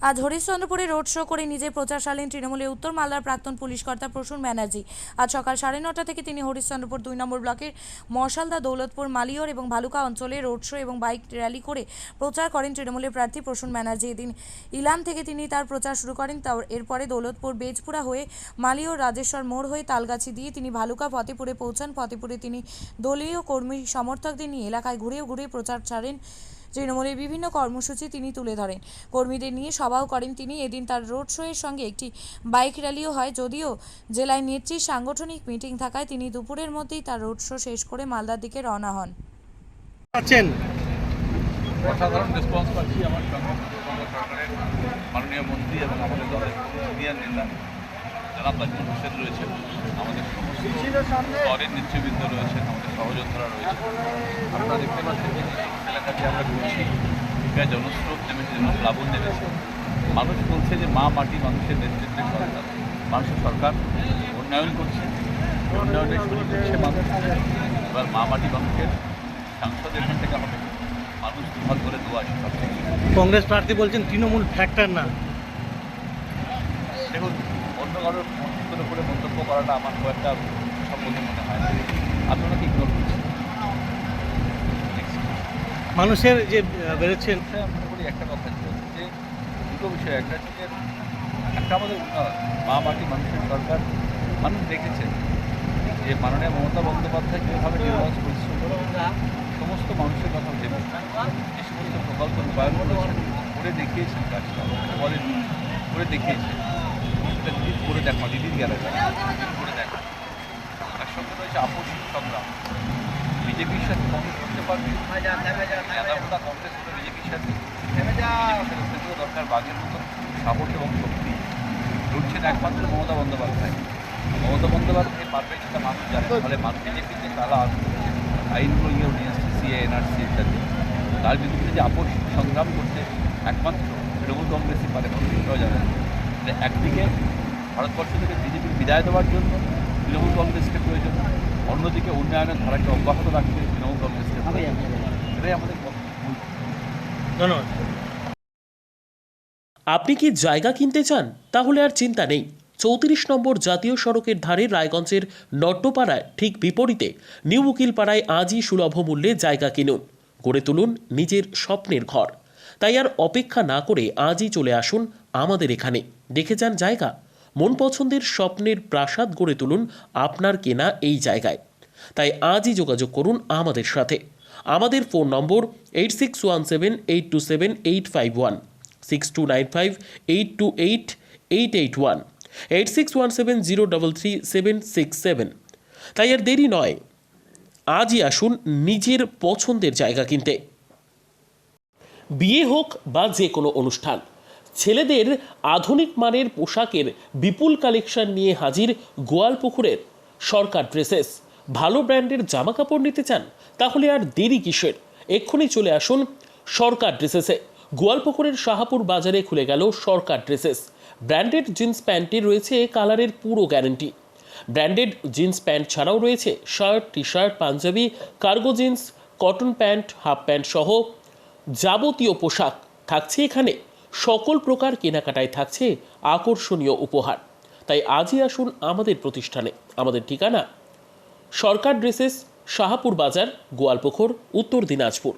আজ হরিশ্চন্দ্রপুরে road show করে নিজের প্রচার চালালেন তৃণমূলের উত্তর মালদার প্রাক্তন পুলিশ কর্তা প্রসূন ব্যানার্জি। আজ সকাল 9:30 থেকে তিনি হরিশ্চন্দ্রপুর 2 নম্বর ব্লকের মশালদা, দৌলতপুর, মালিয়র এবং ভালুকা অঞ্চলে রোড শো এবং বাইক র্যালি করে প্রচার করেন তৃণমূলের প্রার্থী প্রসূন ব্যানার্জি। এদিন ইলাম থেকে তিনি তার প্রচার শুরু করেন। এরপরে দৌলতপুর, বেজপুরা হয়ে মালিয়র, রাজেশ্বর মোড় হয়ে তালগাছি দিয়ে তিনি ভালুকা ফতেপুরে পৌঁছান। ফতেপুরে তিনি দলীয় কর্মী সমর্থকদের নিয়ে এলাকায় ঘুরে প্রচার ছাড়েন। তৃণমূলের বিভিন্ন কর্মসূচি তিনি তুলে ধরেন, কর্মীদের নিয়ে সভাও করেন তিনি। এদিন তার রোড শো এর সঙ্গে একটি বাইক র্যালিও হয়। যদিও জেলায় নেত্রীর সাংগঠনিক মিটিং থাকায় তিনি দুপুরের মধ্যেই তার রোড শো শেষ করে মালদার দিকে রওনা হন। অসাধারণ রেসপন্স পাচ্ছি আমার সরকারের মাননীয় মন্ত্রী এবং আমাদের দলের সিনিয়র নেতা জনাব তাজমুল হোসেন রয়েছেন, আমাদের সমস্ত স্তরের নেতৃবৃন্দ রয়েছেন, আমাদের সহযোদ্ধারা রয়েছে। আপনারা দেখতে পাচ্ছেন যে এলাকাটি আমরা ঘুরছি, এখানে জনস্রোত নেমেছে, জনপ্লাবন নেমেছে। মানুষ বলছে যে মা মাটি মানুষের নেতৃত্বে সরকার, মানুষের সরকার উন্নয়ন করছে, উন্নয়নের শুরু করছে মানুষ। এবার মা মাটি মানুষের সাংসদ এখান থেকে হবে, মানুষ দুহাত করে দোয়া আসে সব থেকে। কংগ্রেস প্রার্থী বলছেন তৃণমূল ফ্যাক্টর না। দেখুন, অন্য কারোর মন্তব্যের উপরে মন্তব্য করাটা আমার খুব একটা সম্বোধন মনে হয় না। আপনারা কি ইগনোর করছেন? মানুষের যে বেরোচ্ছেন, আমি মনে করি একটা কথা যে দুটো বিষয়, একটা হচ্ছে একটা আমাদের উন্নয়ন, মা মাটি মানুষের সরকার। মানুষ দেখেছেন যে মাননীয় মমতা বন্দ্যোপাধ্যায় যেভাবে নির্বাচন পরিশ্রম সমস্ত মানুষের কথা ভেবে যে সমস্ত প্রকল্প রূপায়ণ করেছেন, করে দেখিয়েছেন, কাজটা বলেন করে দেখিয়েছেন। সেটা দিদির করে দেখা, দিদির গেলে করে দেখা। তার সঙ্গে রয়েছে আপসী সংগ্রাম। বিজেপির সাথে কংগ্রেস করতে পারবে, আলাদা কংগ্রেস করে বিজেপির সাথে দরকার বাঘের মতো সাহস এবং শক্তি। লড়ছেন একমাত্র মমতা বন্দ্যোপাধ্যায়। মমতা বন্দ্যোপাধ্যায় পারবে যেটা মানুষ জানে, ফলে মানুষ বিজেপিতে তারা আইনগুলো নিয়ে আসছে, সিএ, এনআরসি ইত্যাদি। তার বিরুদ্ধে যে আপোষ সংগ্রাম করতে একমাত্র তৃণমূল কংগ্রেসই পারে, কংগ্রেসরাও যাবে না। একদিকে ভারতবর্ষ থেকে বিজেপির বিদায় দেওয়ার জন্য তৃণমূল কংগ্রেসকে প্রয়োজন, অন্যদিকে উন্নয়নের ধারাকে অব্যাহত রাখতে তৃণমূল কংগ্রেসকে প্রয়োজন। এটাই আমাদের ধন্যবাদ। আপনি কি জায়গা কিনতে চান? তাহলে আর চিন্তা নেই। 34 নম্বর জাতীয় সড়কের ধারে রায়গঞ্জের নট্টপাড়ায় ঠিক বিপরীতে নিউ উকিলপাড়ায় আজই সুলভ মূল্যে জায়গা কিনুন, গড়ে তুলুন নিজের স্বপ্নের ঘর। তাই আর অপেক্ষা না করে আজই চলে আসুন আমাদের এখানে, দেখে যান জায়গা। মন পছন্দের স্বপ্নের প্রাসাদ গড়ে তুলুন আপনার কেনা এই জায়গায়। তাই আজই যোগাযোগ করুন আমাদের সাথে। আমাদের ফোন নম্বর 8617827851, 6295828881, 8617033767। তাই আর দেরি নয়, আজই আসুন নিজের পছন্দের জায়গা কিনতে। বিয়ে হোক বা যে কোনো অনুষ্ঠান, ছেলেদের আধুনিক মানের পোশাকের বিপুল কালেকশন নিয়ে হাজির গোয়ালপুকুরের সরকার ড্রেসেস। ভালো ব্র্যান্ডের জামা কাপড় নিতে চান? তাহলে আর দেরি কিসের? এক্ষুনি চলে আসুন সরকার ড্রেসেসে। গোয়ালপুকুরের শাহাপুর বাজারে খুলে গেল সরকার ড্রেসেস। ব্র্যান্ডেড জিন্স প্যান্টে রয়েছে কালারের পুরো গ্যারান্টি। ব্র্যান্ডেড জিন্স প্যান্ট ছাড়াও রয়েছে shirt, T shirt, Punjabi, cargo jeans, cotton pant, half pant সহ যাবতীয় পোশাক থাকছে এখানে। সকল প্রকার কেনাকাটায় থাকছে আকর্ষণীয় উপহার। তাই আজই আসুন আমাদের প্রতিষ্ঠানে। আমাদের ঠিকানা সরকার ড্রেসেস, শাহাপুর বাজার, গোয়ালপুকুর, উত্তর দিনাজপুর।